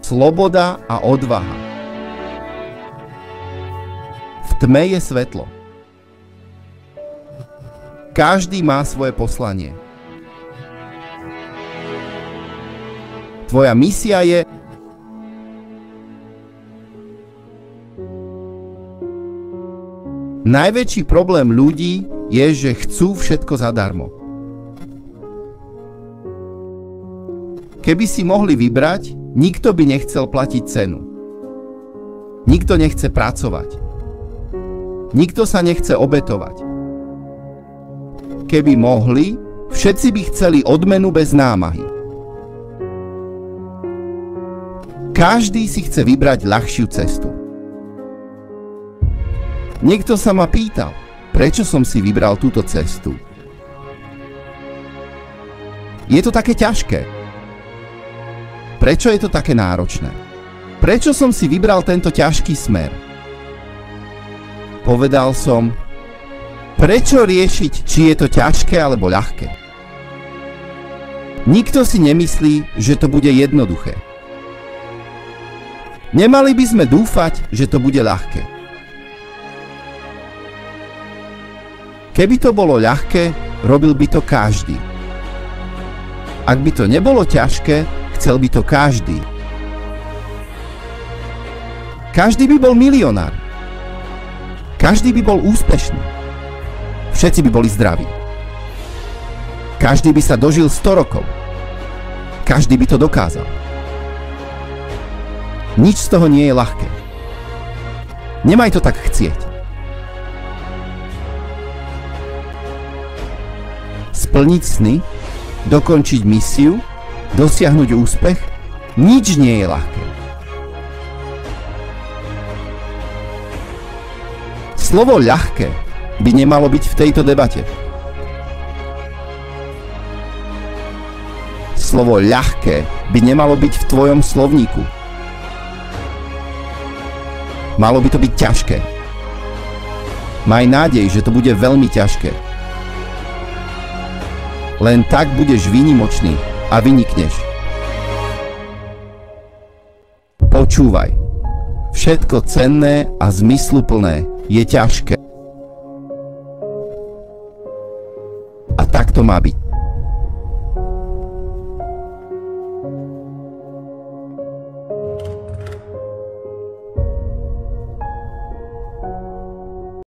sloboda a odvaha. V tme je svetlo. Každý má svoje poslanie. Tvoja misia je najväčší problém ľudí je, že chcú všetko zadarmo. Keby si mohli vybrať, nikto by nechcel platiť cenu. Nikto nechce pracovať. Nikto sa nechce obetovať. Keby mohli, všetci by chceli odmenu bez námahy. Každý si chce vybrať ľahšiu cestu. Niekto sa ma pýtal, prečo som si vybral túto cestu. Je to také ťažké. Prečo je to také náročné? Prečo som si vybral tento ťažký smer? Povedal som, prečo riešiť, či je to ťažké alebo ľahké? Nikto si nemyslí, že to bude jednoduché. Nemali by sme dúfať, že to bude ľahké. Keby to bolo ľahké, robil by to každý. Ak by to nebolo ťažké, chcel by to každý. Každý by bol milionár. Každý by bol úspešný. Všetci by boli zdraví. Každý by sa dožil 100 rokov. Každý by to dokázal. Nič z toho nie je ľahké. Nemaj to tak chcieť. Splniť sny, dokončiť misiu, dosiahnuť úspech, nič nie je ľahké. Slovo ľahké by nemalo byť v tejto debate. Slovo ľahké by nemalo byť v tvojom slovníku. Malo by to byť ťažké. Maj nádej, že to bude veľmi ťažké. Len tak budeš výnimočný a vynikneš. Počúvaj. Všetko cenné a zmysluplné je ťažké. A tak to má byť.